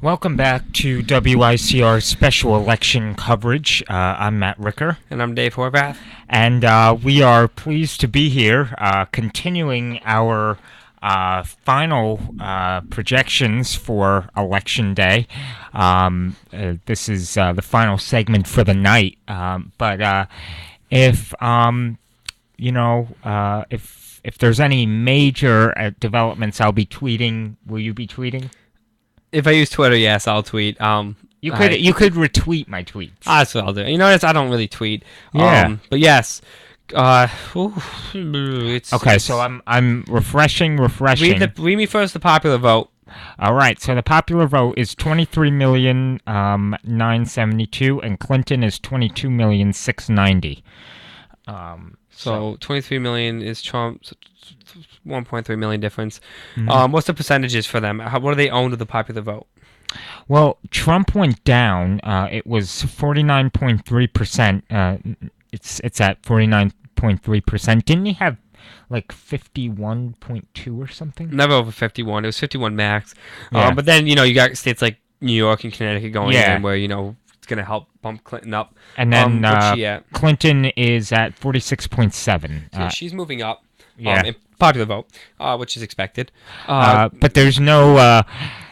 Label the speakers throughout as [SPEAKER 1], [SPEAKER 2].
[SPEAKER 1] Welcome back to WICR special election coverage. I'm Matt Ricker.
[SPEAKER 2] And I'm Dave Horvath.
[SPEAKER 1] And we are pleased to be here, continuing our final projections for Election Day. This is the final segment for the night. But if, if there's any major developments, I'll be tweeting. Will you be tweeting?
[SPEAKER 2] If I use Twitter, yes, I'll tweet.
[SPEAKER 1] You could retweet my tweets.
[SPEAKER 2] That's what I'll do. You notice I don't really tweet.
[SPEAKER 1] Yeah.
[SPEAKER 2] But yes.
[SPEAKER 1] Okay, so I'm refreshing.
[SPEAKER 2] Read me first the popular vote.
[SPEAKER 1] All right, so the popular vote is 23,972, and Clinton is 22,690.
[SPEAKER 2] So 23 million is Trump. 1.3 million difference.
[SPEAKER 1] Mm-hmm.
[SPEAKER 2] What's the percentages for them? What do they own to the popular vote?
[SPEAKER 1] Well, Trump went down. It was 49.3%. It's at 49.3%. Didn't he have like 51.2 or something?
[SPEAKER 2] Never over 51. It was 51 max.
[SPEAKER 1] Yeah.
[SPEAKER 2] But then you got states like New York and Connecticut going in where it's going to help bump Clinton up.
[SPEAKER 1] And then
[SPEAKER 2] what's she at?
[SPEAKER 1] Clinton is at 46.7.
[SPEAKER 2] Yeah, she's moving up.
[SPEAKER 1] Yeah.
[SPEAKER 2] In popular vote, which is expected.
[SPEAKER 1] But there's no.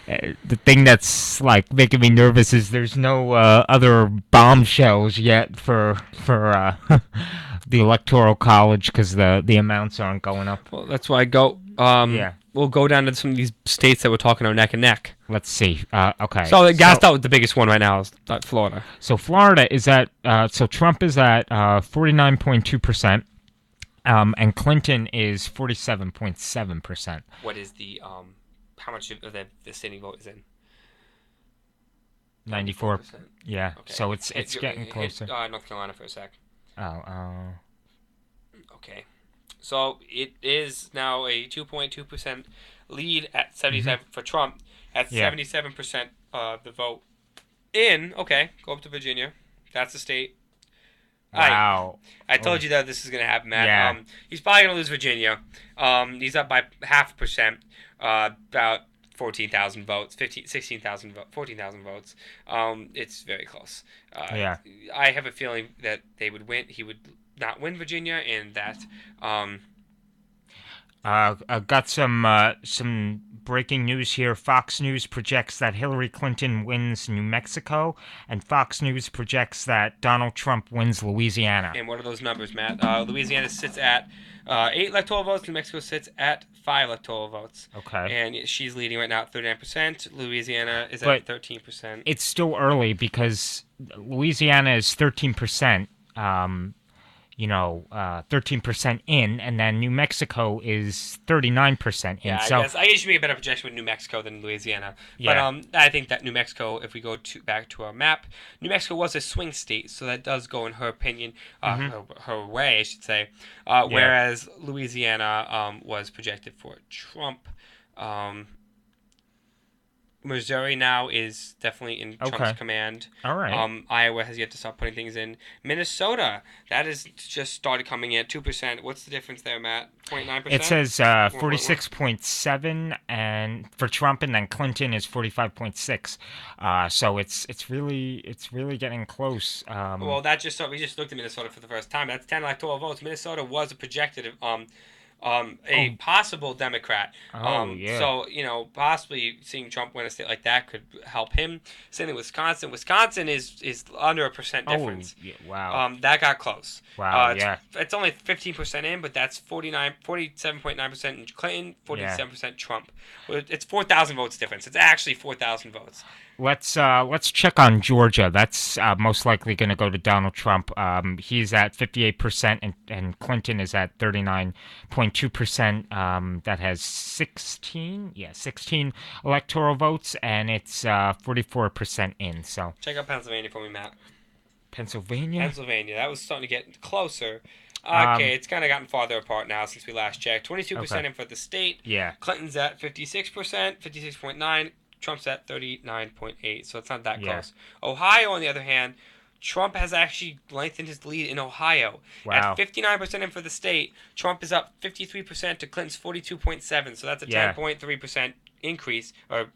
[SPEAKER 1] The thing that's like making me nervous is there's no other bombshells yet for the Electoral College because the amounts aren't going up.
[SPEAKER 2] Well, that's why I go. We'll go down to some of these states that we're talking about neck and neck.
[SPEAKER 1] Let's see. Okay.
[SPEAKER 2] So the gassed out with the biggest one right now is Florida.
[SPEAKER 1] So Florida is at. So Trump is at 49.2%. And Clinton is 47.7%.
[SPEAKER 2] What is the how much of the standing vote is in?
[SPEAKER 1] 94%. Yeah.
[SPEAKER 2] Okay.
[SPEAKER 1] So it's getting closer.
[SPEAKER 2] North Carolina for a sec.
[SPEAKER 1] Oh.
[SPEAKER 2] Okay. So it is now a 2.2% lead at 77 for Trump. At 77% the vote in. Okay, go up to Virginia. That's the state.
[SPEAKER 1] Wow.
[SPEAKER 2] I told you that this is going to happen, Matt.
[SPEAKER 1] Yeah.
[SPEAKER 2] He's probably going to lose Virginia. He's up by 0.5%, about 14,000 votes, 16,000 votes, 14,000 votes. It's very close.
[SPEAKER 1] Yeah.
[SPEAKER 2] I have a feeling that they would win. He would not win Virginia, and that.
[SPEAKER 1] Got some breaking news here. Fox News projects that Hillary Clinton wins New Mexico, and Fox News projects that Donald Trump wins Louisiana.
[SPEAKER 2] And what are those numbers, Matt? Louisiana sits at 8 electoral votes. New Mexico sits at 5 electoral votes.
[SPEAKER 1] Okay.
[SPEAKER 2] And she's leading right now at 39%. Louisiana is at 13%.
[SPEAKER 1] It's still early because Louisiana is 13%. 13% in, and then New Mexico is 39% in.
[SPEAKER 2] Yeah, I guess you should make a better projection with New Mexico than Louisiana.
[SPEAKER 1] Yeah.
[SPEAKER 2] But I think that New Mexico, if we go back to our map, New Mexico was a swing state, so that does go in her opinion, her way, I should say. Whereas Louisiana was projected for Trump. Missouri now is definitely in Trump's command.
[SPEAKER 1] All right.
[SPEAKER 2] Iowa has yet to start putting things in. Minnesota, that has just started coming in at 2%. What's the difference there, Matt? 0.9%?
[SPEAKER 1] It says 46.7 and for Trump, and then Clinton is 45.6. So it's really getting close.
[SPEAKER 2] Well, we just looked at Minnesota for the first time. That's 10 electoral votes. Minnesota was a projected possible Democrat. So, possibly seeing Trump win a state like that could help him. Same thing with Wisconsin. Wisconsin is under 1% difference.
[SPEAKER 1] Oh, yeah, wow.
[SPEAKER 2] That got close.
[SPEAKER 1] Wow,
[SPEAKER 2] It's only 15% in, but that's 47.9% in Clinton, 47% Trump. It's 4,000 votes difference. It's actually 4,000 votes.
[SPEAKER 1] Let's check on Georgia. That's most likely going to go to Donald Trump. He's at 58%, and Clinton is at 39.2%. That has 16 electoral votes, and it's 44% in. So
[SPEAKER 2] check out Pennsylvania for me, Matt.
[SPEAKER 1] Pennsylvania.
[SPEAKER 2] That was starting to get closer. Okay, it's kind of gotten farther apart now since we last checked. 22% in for the state.
[SPEAKER 1] Yeah.
[SPEAKER 2] Clinton's at 56%, 56.9%. Trump's at 39.8%, so it's not that close. Ohio, on the other hand, Trump has actually lengthened his lead in Ohio.
[SPEAKER 1] Wow.
[SPEAKER 2] At 59% in for the state, Trump is up 53% to Clinton's 42.7%, so that's a 10.3% increase, or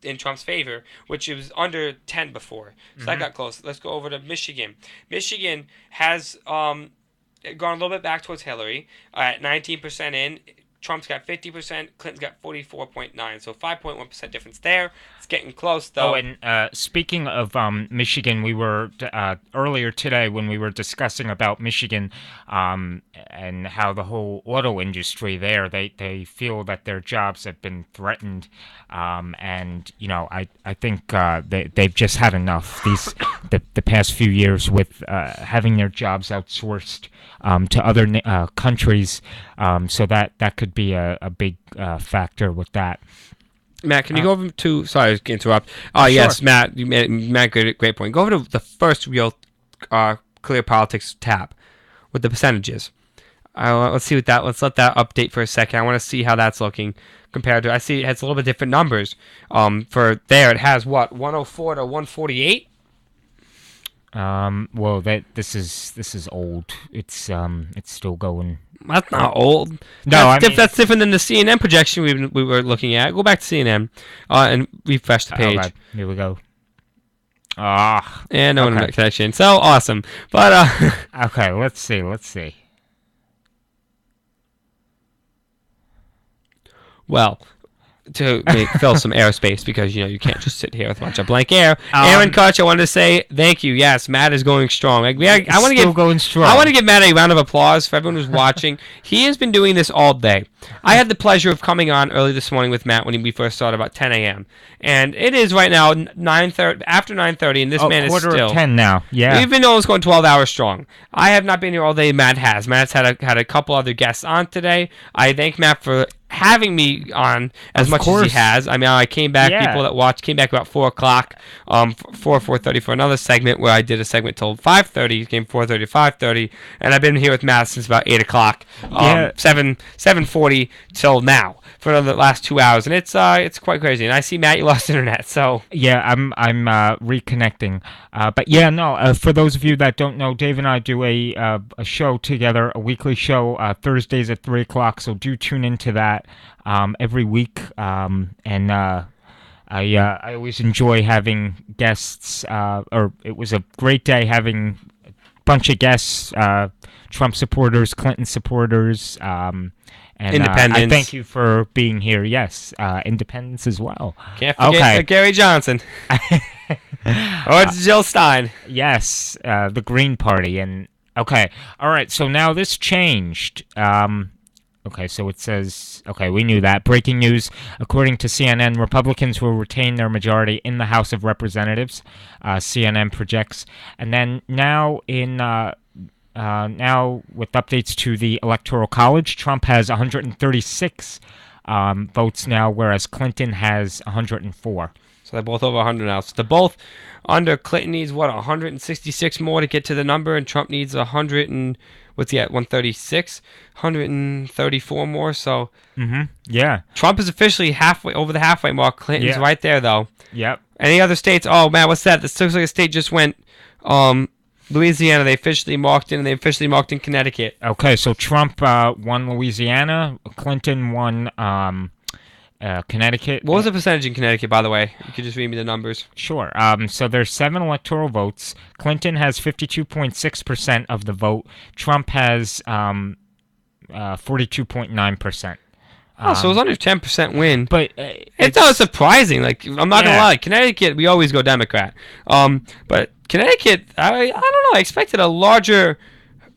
[SPEAKER 2] in Trump's favor, which it was under 10 before. So that got close. Let's go over to Michigan. Michigan has gone a little bit back towards Hillary at 19% in. Trump's got 50%, Clinton's got 44.9, so 5.1% difference there. It's getting close, though.
[SPEAKER 1] Oh, and speaking of Michigan, we were earlier today when we were discussing about Michigan and how the whole auto industry there, they feel that their jobs have been threatened, and I think they've just had enough the past few years with having their jobs outsourced to other countries, so that could be a big factor with that.
[SPEAKER 2] Matt, can you go over to? Sorry to interrupt. Oh
[SPEAKER 1] sure.
[SPEAKER 2] Yes, Matt. Matt, great point. Go over to the first real Clear Politics tab with the percentages. Let's see what that. Let's let that update for a second. I want to see how that's looking compared to. I see it has a little bit different numbers. For there, it has what 104 to 148.
[SPEAKER 1] Well, this is old. It's still going.
[SPEAKER 2] That's not old.
[SPEAKER 1] No,
[SPEAKER 2] that's different than the CNN projection we were looking at. Go back to CNN and refresh the page.
[SPEAKER 1] Okay, here we go.
[SPEAKER 2] And no internet connection. So awesome. But
[SPEAKER 1] okay, let's see.
[SPEAKER 2] Well, to fill some airspace because you can't just sit here with a bunch of blank air. Aaron Koch, I wanted to say thank you. Yes, Matt is going strong. I want to give Matt a round of applause for everyone who's watching. He has been doing this all day. I had the pleasure of coming on early this morning with Matt when we first started about 10 a.m. And it is right now 9:30 after 9:30, and this man is still
[SPEAKER 1] quarter of 10 now. Yeah,
[SPEAKER 2] we've been almost going 12 hours strong. I have not been here all day. Matt has. Matt's had a couple other guests on today. I thank Matt for having me on as much as he has. I mean, I came back. Yeah. People that watched came back about 4 o'clock, 4:30 for another segment where I did a segment till 5:30. Came 4:30 to 5:30, and I've been here with Matt since about 8 o'clock. 7:40 till now for the last 2 hours, and it's quite crazy. And I see Matt, you lost internet, so
[SPEAKER 1] yeah, I'm reconnecting. But yeah, no. For those of you that don't know, Dave and I do a show together, a weekly show, Thursdays at 3 o'clock. So do tune into that every week. And I always enjoy having guests. Or it was a great day having a bunch of guests, Trump supporters, Clinton supporters. And
[SPEAKER 2] independents.
[SPEAKER 1] I thank you for being here. Yes, independents as well.
[SPEAKER 2] Can't forget Gary Johnson. Or Jill Stein.
[SPEAKER 1] Yes, the Green Party. And okay, all right. So now this changed. Okay, so it says. Okay, we knew that. Breaking news: according to CNN, Republicans will retain their majority in the House of Representatives. CNN projects, and then now now, with updates to the Electoral College, Trump has 136 votes now, whereas Clinton has 104.
[SPEAKER 2] So they're both over 100 now. So they're both under. Clinton needs, 166 more to get to the number, and Trump needs 100 and, what's he at, 136? 134 more, so...
[SPEAKER 1] Yeah.
[SPEAKER 2] Trump is officially halfway over the halfway mark. Clinton's right there, though.
[SPEAKER 1] Yep.
[SPEAKER 2] Any other states? Oh, man, what's that? This looks like a state just went... Louisiana, they officially marked in, and they officially marked in Connecticut.
[SPEAKER 1] Okay, so Trump won Louisiana, Clinton won Connecticut.
[SPEAKER 2] What was the percentage in Connecticut, by the way? You could just read me the numbers.
[SPEAKER 1] Sure. So there's 7 electoral votes. Clinton has 52.6% of the vote. Trump has 42.9%.
[SPEAKER 2] So it was under 10% win.
[SPEAKER 1] But
[SPEAKER 2] it's not surprising. Like, I'm not going to lie. Connecticut, we always go Democrat. But Connecticut, I don't know. I expected a larger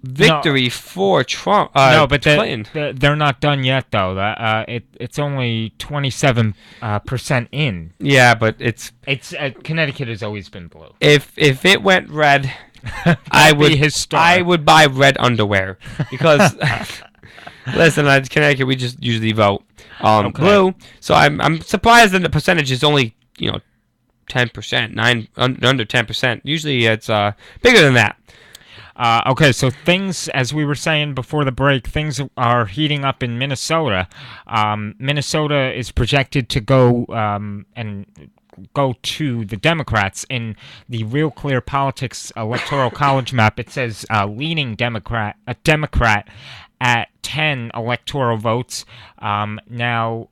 [SPEAKER 2] victory for Trump.
[SPEAKER 1] No, but
[SPEAKER 2] Clinton.
[SPEAKER 1] They're not done yet, though. It's only 27% in.
[SPEAKER 2] Yeah, but it's
[SPEAKER 1] Connecticut has always been blue.
[SPEAKER 2] If it went red, I would buy red underwear because listen, at Connecticut we just usually vote blue. So I'm surprised that the percentage is only 10%, under 10%. Usually it's bigger than that.
[SPEAKER 1] Okay, so things, as we were saying before the break, things are heating up in Minnesota. Minnesota is projected to go to the Democrats in the Real Clear Politics Electoral College map. It says leading Democrat at 10 electoral votes. Now,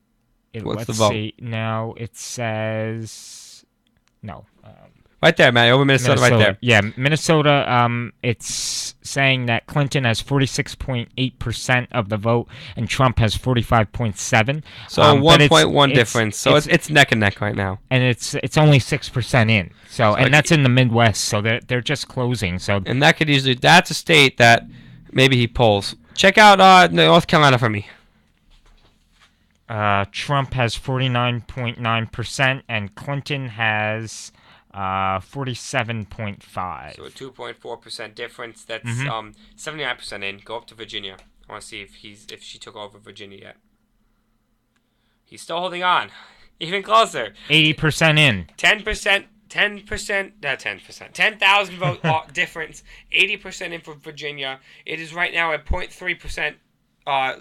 [SPEAKER 2] What's the
[SPEAKER 1] let's
[SPEAKER 2] vote?
[SPEAKER 1] see. Now it says no.
[SPEAKER 2] Right there, man. Over Minnesota, right there.
[SPEAKER 1] Yeah, Minnesota. It's saying that Clinton has 46.8% of the vote and Trump has 45.7.
[SPEAKER 2] So
[SPEAKER 1] But
[SPEAKER 2] 1.1 difference. So it's neck and neck right now.
[SPEAKER 1] and it's only 6% in. So
[SPEAKER 2] So
[SPEAKER 1] and that's in the Midwest. So they're just closing. So
[SPEAKER 2] and that could usually that's a state that maybe he polls. Check out North Carolina for me.
[SPEAKER 1] Trump has 49.9% and Clinton has 47.5.
[SPEAKER 2] So a 2.4% difference. That's 79% in. Go up to Virginia. I want to see if she took over Virginia yet. He's still holding on. Even closer.
[SPEAKER 1] 80% in.
[SPEAKER 2] 10%. 10%, not 10%, 10,000 vote difference, 80% in for Virginia. It is right now at 0.3%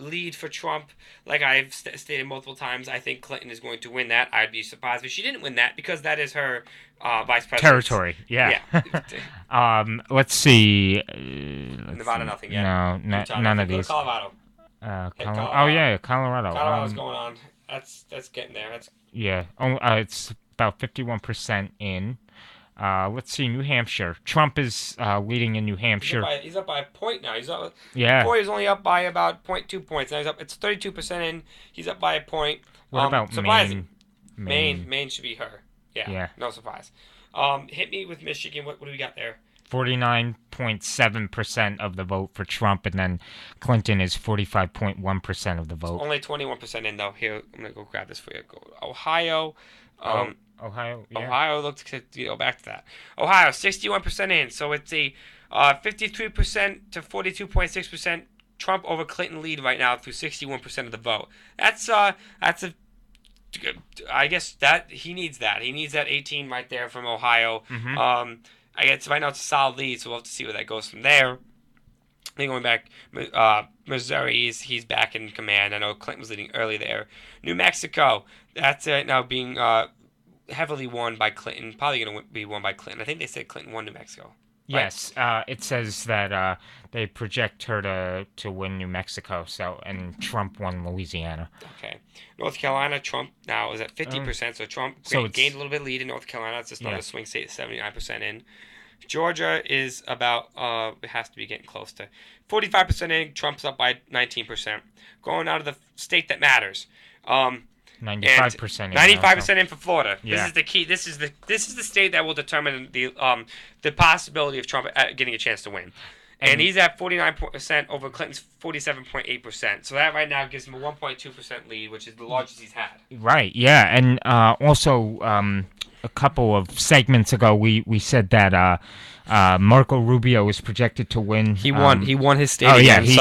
[SPEAKER 2] lead for Trump. Like I've stated multiple times, I think Clinton is going to win that. I'd be surprised if she didn't win that because that is her vice president.
[SPEAKER 1] Territory, yeah. Let's see.
[SPEAKER 2] Nevada, nothing yet.
[SPEAKER 1] No, none of these.
[SPEAKER 2] Colorado.
[SPEAKER 1] Colorado. Oh, yeah, Colorado.
[SPEAKER 2] Colorado's going on. That's getting there. That's
[SPEAKER 1] yeah. It's about 51% in. Let's see, New Hampshire. Trump is leading in New Hampshire.
[SPEAKER 2] He's up by a point now. He's up.
[SPEAKER 1] Yeah.
[SPEAKER 2] Before he was only up by about 0.2 points. Now he's up. It's 32% in. He's up by a point.
[SPEAKER 1] What about
[SPEAKER 2] surprising.
[SPEAKER 1] Maine?
[SPEAKER 2] Maine should be her. Yeah. No surprise. Hit me with Michigan. What do we got there?
[SPEAKER 1] 49.7% of the vote for Trump, and then Clinton is 45.1% of the vote.
[SPEAKER 2] It's only 21% in though. Here, I'm gonna go grab this for you. Ohio.
[SPEAKER 1] Ohio. Yeah.
[SPEAKER 2] Ohio. Let's go back to that. Ohio, 61% in. So it's a 53% to 42.6%. Trump over Clinton lead right now through 61% of the vote. That's a. I guess that he needs that. He needs that 18 right there from Ohio. I guess right now it's a solid lead, so we'll have to see where that goes from there. Then going back, Missouri, he's back in command. I know Clinton was leading early there. New Mexico, that's right now being heavily won by Clinton. Probably going to be won by Clinton. I think they said Clinton won New Mexico. Right?
[SPEAKER 1] Yes, it says that they project her to win New Mexico, and Trump won Louisiana.
[SPEAKER 2] Okay. North Carolina, Trump now is at 50%, so Trump gained a little bit of lead in North Carolina. It's just not a swing state, 79% in. Georgia is about, it has to be getting close to 45% in. Trump's up by 19%. Going out of the state that matters.
[SPEAKER 1] 95% in.
[SPEAKER 2] 95% in for Florida.
[SPEAKER 1] Yeah.
[SPEAKER 2] This is the key. This is the state that will determine the possibility of Trump getting a chance to win. And he's at 49% over Clinton's 47.8%. So that right now gives him a 1.2% lead, which is the largest he's had.
[SPEAKER 1] Right, yeah. And also, a couple of segments ago, we said that Marco Rubio is projected to win.
[SPEAKER 2] He won. He won his state.
[SPEAKER 1] Oh, yeah.
[SPEAKER 2] He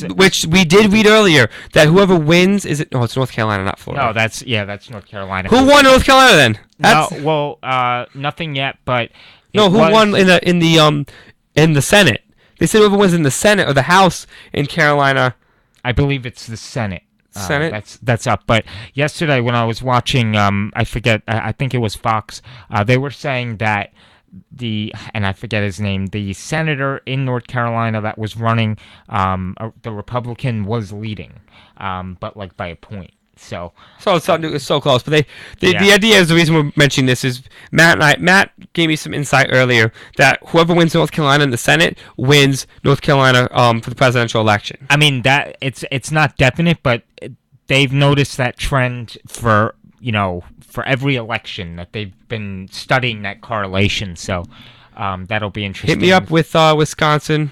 [SPEAKER 2] which we did read earlier, that whoever wins it's North Carolina, not Florida.
[SPEAKER 1] No, that's North Carolina.
[SPEAKER 2] Who won North Carolina then?
[SPEAKER 1] Nothing yet, but
[SPEAKER 2] who won in the Senate? They said whoever was in the Senate or the House in Carolina.
[SPEAKER 1] I believe it's the Senate.
[SPEAKER 2] Senate?
[SPEAKER 1] That's up. But yesterday when I was watching, I forget, I think it was Fox, they were saying that and I forget his name, the senator in North Carolina that was running, the Republican was leading, but like by a point. So
[SPEAKER 2] it's so close. But the idea is, the reason we're mentioning this is Matt gave me some insight earlier that whoever wins North Carolina in the Senate wins North Carolina for the presidential election.
[SPEAKER 1] I mean, that it's not definite, but they've noticed that trend for every election, that they've been studying that correlation. So that'll be interesting.
[SPEAKER 2] Hit me up with Wisconsin.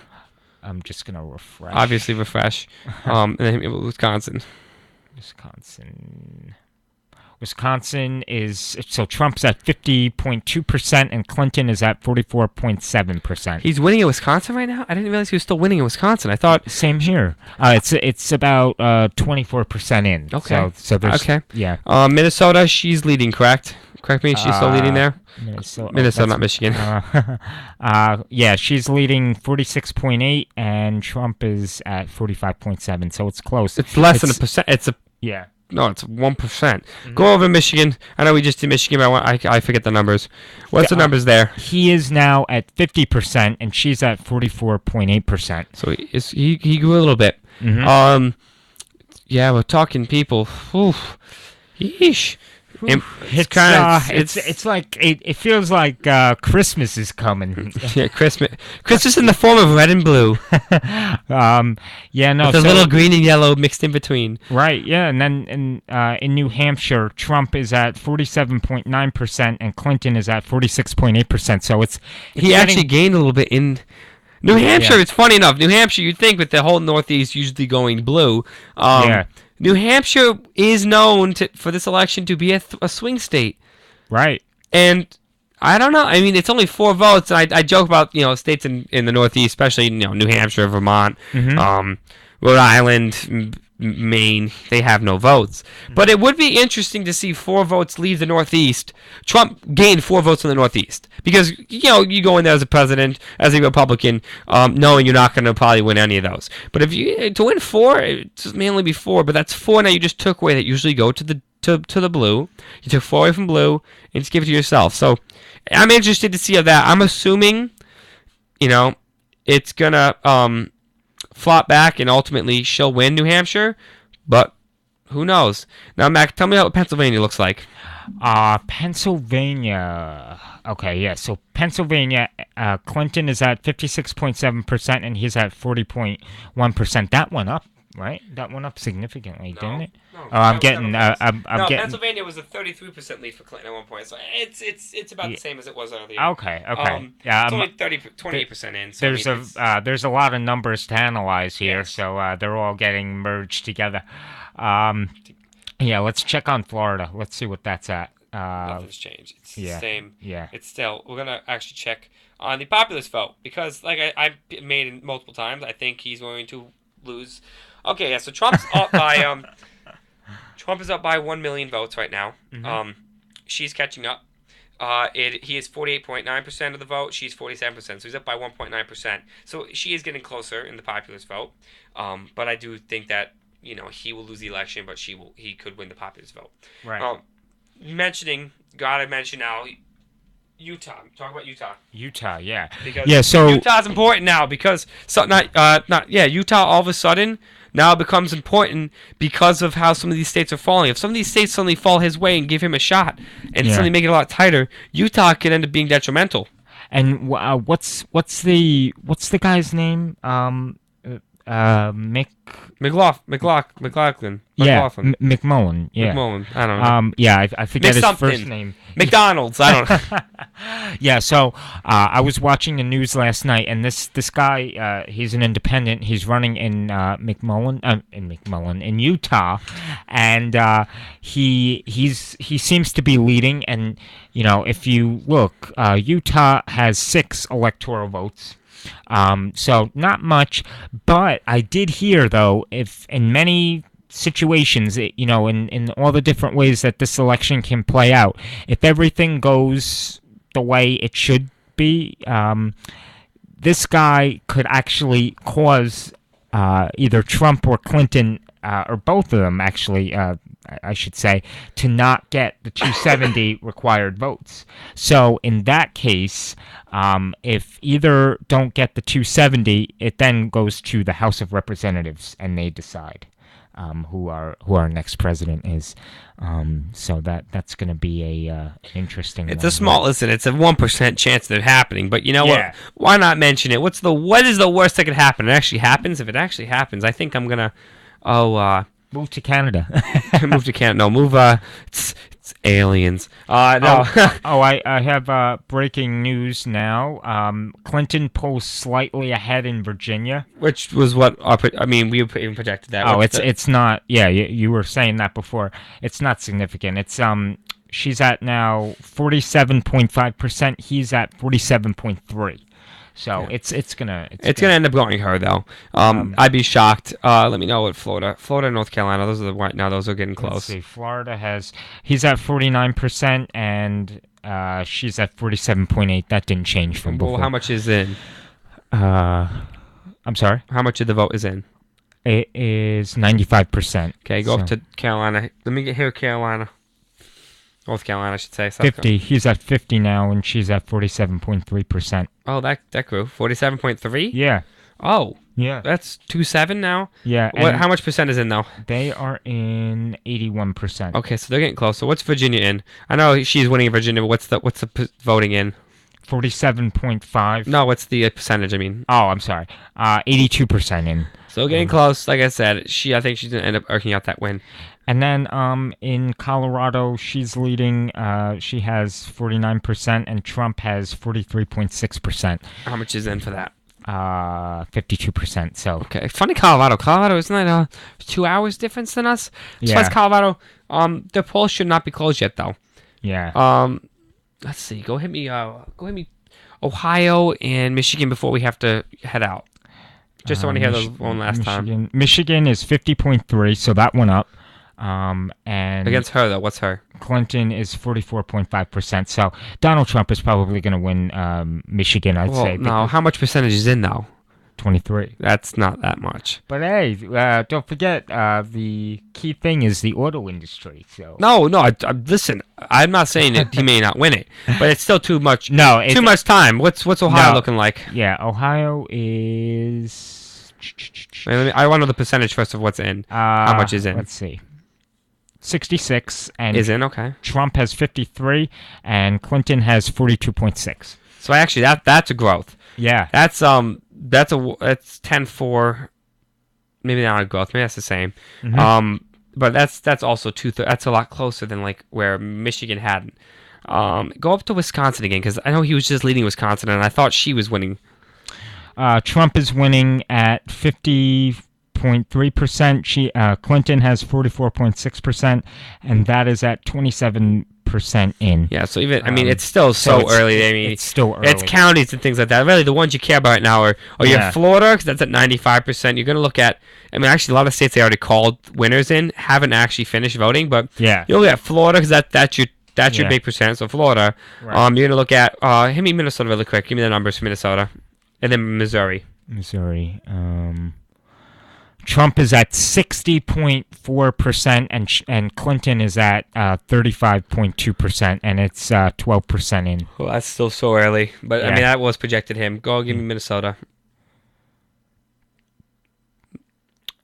[SPEAKER 1] I'm just gonna refresh.
[SPEAKER 2] Obviously refresh. And then hit me with Wisconsin.
[SPEAKER 1] Wisconsin is, so Trump's at 50.2% and Clinton is at 44.7%.
[SPEAKER 2] He's winning in Wisconsin right now? I didn't realize he was still winning in Wisconsin. I thought
[SPEAKER 1] same here. It's about 24% in.
[SPEAKER 2] Okay.
[SPEAKER 1] So there's,
[SPEAKER 2] okay.
[SPEAKER 1] Yeah.
[SPEAKER 2] Minnesota, she's leading, correct? Correct me, she's still leading there? Minnesota, not Michigan.
[SPEAKER 1] Yeah, she's leading 46.8 and Trump is at 45.7, so it's close.
[SPEAKER 2] It's less than a percent.
[SPEAKER 1] Yeah.
[SPEAKER 2] No, it's 1%. Go over Michigan. I know we just did Michigan, but I forget the numbers. What's the numbers there?
[SPEAKER 1] He is now at 50% and she's at 44.8%.
[SPEAKER 2] So he grew a little bit.
[SPEAKER 3] Yeah, we're talking people. Oof. Yeesh. It's
[SPEAKER 1] It's
[SPEAKER 3] kind of
[SPEAKER 1] it's like it feels like Christmas is coming.
[SPEAKER 3] yeah, Christmas in the form of red and blue
[SPEAKER 1] um, yeah, no.
[SPEAKER 3] with a
[SPEAKER 1] So
[SPEAKER 3] little green and yellow mixed in between.
[SPEAKER 1] right, yeah, and then in New Hampshire, Trump is at 47.9%, and Clinton is at 46.8%. So it's
[SPEAKER 3] He actually
[SPEAKER 1] getting
[SPEAKER 3] gained a little bit in New Hampshire.
[SPEAKER 1] yeah
[SPEAKER 3] It's funny enough. New Hampshire, you'd think with the whole Northeast usually going blue.
[SPEAKER 1] yeah
[SPEAKER 3] New Hampshire is known for this election to be a swing state.
[SPEAKER 1] right
[SPEAKER 3] And I don't know. I mean, it's only 4 votes. And I joke about states in the Northeast, especially New Hampshire, Vermont,
[SPEAKER 1] hmm
[SPEAKER 3] Rhode Island, Maine. They have no votes. But it would be interesting to see 4 votes leave the Northeast. Trump gained 4 votes in the Northeast because you go in there as a president, as a Republican, knowing you're not going to probably win any of those. But if you to win 4, it may only be 4. But that's 4 now you just took away that usually go to the blue. You took 4 away from blue and just give it to yourself. So I'm interested to see how that. I'm assuming, it's gonna flop back and ultimately she'll win New Hampshire, but who knows? Now, Mac, tell me what Pennsylvania looks like.
[SPEAKER 1] Pennsylvania. Okay, yeah. So Pennsylvania, Clinton is at 56.7%, and he's at 40.1%. That went up, right? That went up significantly, didn't it?
[SPEAKER 2] No,
[SPEAKER 1] Oh, I'm getting. I'm
[SPEAKER 2] no,
[SPEAKER 1] getting.
[SPEAKER 2] Pennsylvania was a 33% lead for Clinton at one point, so it's about
[SPEAKER 1] Yeah.
[SPEAKER 2] the same as it was earlier.
[SPEAKER 1] Okay. Okay. Yeah.
[SPEAKER 2] It's only 28% in. So
[SPEAKER 1] There's
[SPEAKER 2] I mean,
[SPEAKER 1] there's a lot of numbers to analyze here,
[SPEAKER 2] Yes.
[SPEAKER 1] so they're all getting merged together. Um, yeah. Let's check on Florida. Let's see what that's at.
[SPEAKER 2] nothing's changed. It's the
[SPEAKER 1] Yeah.
[SPEAKER 2] same.
[SPEAKER 1] Yeah.
[SPEAKER 2] It's still. We're gonna actually check on the populist vote because, like I made it multiple times, I think he's going to lose. Okay, yeah. So Trump's up by Trump is up by 1 million votes right now.
[SPEAKER 1] Mhm.
[SPEAKER 2] She's catching up. He is 48.9% of the vote. She's 47%. So he's up by 1.9%. So she is getting closer in the populist vote. But I do think that he will lose the election, but he could win the populist vote.
[SPEAKER 1] Right.
[SPEAKER 2] Gotta mention now, Utah. Talk about Utah
[SPEAKER 1] Utah. Yeah.
[SPEAKER 2] because
[SPEAKER 1] Yeah. So
[SPEAKER 2] Utah's important now because Utah all of a sudden now becomes important because of how some of these states are falling. If some of these states suddenly fall his way and give him a shot and
[SPEAKER 1] Yeah.
[SPEAKER 2] suddenly make it a lot tighter, Utah could end up being detrimental.
[SPEAKER 1] and what's the guy's name? Mick.
[SPEAKER 3] McLaughlin.
[SPEAKER 1] Yeah. McMullen. Yeah.
[SPEAKER 3] McMullen. I don't know.
[SPEAKER 1] Yeah. I forget his
[SPEAKER 2] something.
[SPEAKER 1] first name.
[SPEAKER 3] McDonald's. I don't know.
[SPEAKER 1] Yeah, so I was watching the news last night, and this guy, he's an independent. He's running in in Utah, and he seems to be leading. And if you look, Utah has 6 electoral votes. So not much, but I did hear though, if in many situations, in all the different ways that this election can play out, if everything goes the way it should be, this guy could actually cause either Trump or Clinton, or both of them actually, I should say, to not get the 270 required votes. So in that case, if either don't get the 270, it then goes to the House of Representatives, and they decide who our next president is. So that's going to be an interesting.
[SPEAKER 3] It's
[SPEAKER 1] one.
[SPEAKER 3] a small. Listen, it's a 1% chance of it happening. But you know
[SPEAKER 1] Yeah.
[SPEAKER 3] what? Why not mention it? What is the worst that could happen? It actually happens. If it actually happens, I think I'm gonna.
[SPEAKER 1] Move to Canada.
[SPEAKER 3] Move to Canada. No, move. It's aliens. No.
[SPEAKER 1] I have breaking news now. Clinton pulls slightly ahead in Virginia.
[SPEAKER 3] Which was what we even projected that.
[SPEAKER 1] Oh,
[SPEAKER 3] What's
[SPEAKER 1] it's not. Yeah, you were saying that before. It's not significant. It's she's at now 47.5%. He's at 47.3. So
[SPEAKER 3] Yeah.
[SPEAKER 1] it's gonna
[SPEAKER 3] gonna end up going her though. I'd be shocked. Let me know what Florida, and North Carolina. Those are right now. Those are getting
[SPEAKER 1] Let's
[SPEAKER 3] close.
[SPEAKER 1] see. Florida he's at 49%, and she's at 47.8. That didn't change from
[SPEAKER 3] Well,
[SPEAKER 1] before.
[SPEAKER 3] how much is in?
[SPEAKER 1] I'm sorry.
[SPEAKER 3] How much of the vote is in?
[SPEAKER 1] It is 95%.
[SPEAKER 3] Okay, go up to Carolina. Let me hear Carolina. North Carolina, I should say.
[SPEAKER 1] 50. He's at 50 now, and she's at 47.3%.
[SPEAKER 3] Oh, that grew. 47.3?
[SPEAKER 1] Yeah.
[SPEAKER 3] Oh.
[SPEAKER 1] Yeah.
[SPEAKER 3] That's 2-7 now.
[SPEAKER 1] Yeah.
[SPEAKER 3] What?
[SPEAKER 1] and
[SPEAKER 3] How much percent is in though?
[SPEAKER 1] They are in 81%.
[SPEAKER 3] Okay, so they're getting closer. What's Virginia in? I know she's winning in Virginia, but what's the voting in?
[SPEAKER 1] 47.5.
[SPEAKER 3] No, what's the percentage? I mean,
[SPEAKER 1] Oh, I'm sorry. 82% in.
[SPEAKER 3] still getting close. Like I said, I think she's gonna end up arcing out that win.
[SPEAKER 1] And then in Colorado, she's leading. She has 49%, and Trump has 43.6%.
[SPEAKER 3] How much is in for that?
[SPEAKER 1] 52%. So
[SPEAKER 3] Okay, funny Colorado. Colorado, isn't that 2 hours difference than us? As far as
[SPEAKER 1] yeah,
[SPEAKER 3] Colorado, the polls should not be closed yet though.
[SPEAKER 1] yeah.
[SPEAKER 3] Let's see. Go hit me. Ohio and Michigan before we have to head out. Just I want to hear those one last time.
[SPEAKER 1] Michigan is 50.3, so that went up. And
[SPEAKER 3] Against her though, what's her?
[SPEAKER 1] Clinton is 44.5%. So Donald Trump is probably going to win Michigan, I'd say.
[SPEAKER 3] No. How much percentage is in though?
[SPEAKER 1] 23.
[SPEAKER 3] That's not that much.
[SPEAKER 1] But hey, don't forget, the key thing is the auto industry. So
[SPEAKER 3] No. Listen, I'm not saying that he may not win it, but it's still too much.
[SPEAKER 1] no,
[SPEAKER 3] Too much time. What's Ohio
[SPEAKER 1] No.
[SPEAKER 3] looking like?
[SPEAKER 1] Yeah, Ohio is.
[SPEAKER 3] Wait, I want to know the percentage first of what's in. How much is in?
[SPEAKER 1] Let's see. 66, and
[SPEAKER 3] Is in okay.
[SPEAKER 1] Trump has 53, and Clinton has 42.6.
[SPEAKER 3] So actually, that's a growth.
[SPEAKER 1] Yeah.
[SPEAKER 3] That's 10-4. Maybe not a growth. Maybe that's the same.
[SPEAKER 1] Mhm.
[SPEAKER 3] But that's also 2/3. That's a lot closer than like where Michigan had. Go up to Wisconsin again because I know he was just leading Wisconsin, and I thought she was winning.
[SPEAKER 1] Trump is winning at 50.3%. Clinton has 44.6%, and that is at 27% in.
[SPEAKER 3] Yeah, so even I mean it's still so early. I mean
[SPEAKER 1] it's still early.
[SPEAKER 3] it's counties and things like that. Really, the ones you care about right now are
[SPEAKER 1] Yeah.
[SPEAKER 3] Florida because that's at 95%. You're gonna look at. I mean, actually, a lot of states they already called winners in haven't actually finished voting, but
[SPEAKER 1] Yeah.
[SPEAKER 3] you look at Florida because that's your
[SPEAKER 1] Yeah.
[SPEAKER 3] big percent. So Florida,
[SPEAKER 1] Right.
[SPEAKER 3] you're gonna look at hit me Minnesota really quick. Give me the numbers for Minnesota, and then Missouri.
[SPEAKER 1] Missouri. Trump is at 60.4%, and Clinton is at 35.2%, and it's 12% in.
[SPEAKER 3] Well, that's still so early, but I
[SPEAKER 1] Yeah.
[SPEAKER 3] mean that was projected him. Go give me Minnesota.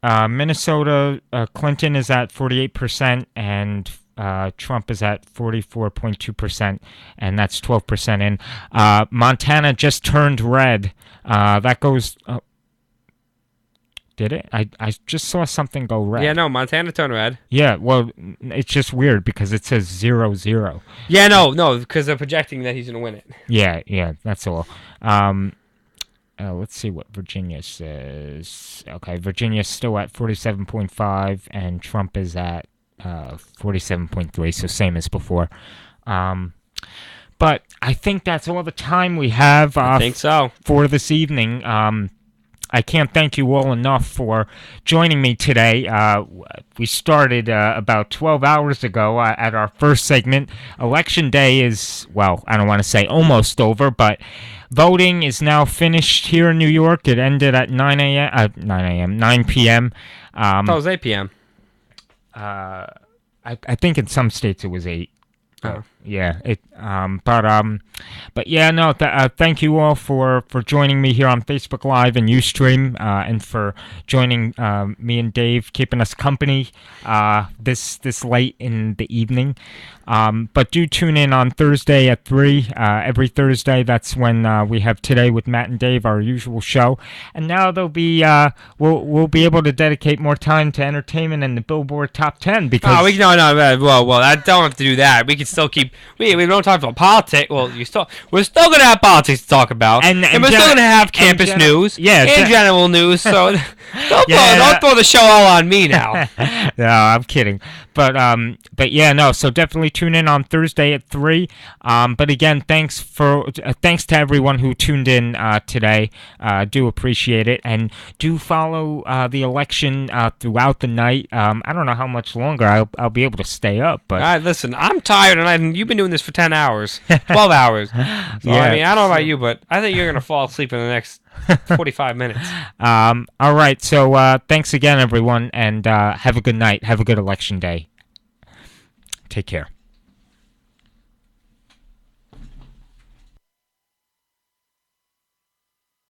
[SPEAKER 1] Minnesota, Clinton is at 48%, and Trump is at 44.2%, and that's 12% in. Montana just turned red. That goes. Did it? I just saw something go red.
[SPEAKER 3] Yeah, no, Montana turned red.
[SPEAKER 1] Yeah, well, it's just weird because it says 0-0.
[SPEAKER 3] Yeah, no, because they're projecting that he's gonna win it.
[SPEAKER 1] Yeah, that's all. Let's see what Virginia says. Okay, Virginia's still at 47.5, and Trump is at 47.3, so same as before. But I think that's all the time we have
[SPEAKER 3] I think so.
[SPEAKER 1] for this evening. I can't thank you all enough for joining me today. We started about 12 hours ago at our first segment. Election day is, well, I don't want to say almost over, but voting is now finished here in New York. It ended at 9 p.m.
[SPEAKER 3] That was 8 p.m.
[SPEAKER 1] I think in some states it was 8.
[SPEAKER 3] Oh.
[SPEAKER 1] Yeah. But yeah, no. Thank you all for joining me here on Facebook Live and Ustream, and for joining me and Dave, keeping us company this late in the evening. But do tune in on Thursday at 3. Every Thursday, that's when we have Today with Matt and Dave, our usual show. And now there'll be we'll be able to dedicate more time to entertainment and the Billboard Top 10 because
[SPEAKER 3] No, I don't have to do that. We can still keep. We don't talk about politics. Well, we're still gonna have politics to talk about, and we're still gonna have campus news, and general news. So don't throw the show all on me now.
[SPEAKER 1] No, I'm kidding. But yeah, no. So definitely tune in on Thursday at 3. But again, thanks to everyone who tuned in today. Do appreciate it, and do follow the election throughout the night. I don't know how much longer I'll be able to stay up, but
[SPEAKER 3] All right, listen, I'm tired, and you've been doing this for 10 hours, 12 hours. So,
[SPEAKER 1] Yeah.
[SPEAKER 3] I mean, I don't know about you, but I think you're gonna fall asleep in the next 45 minutes.
[SPEAKER 1] all right. So thanks again, everyone, and have a good night. Have a good election day. Take care.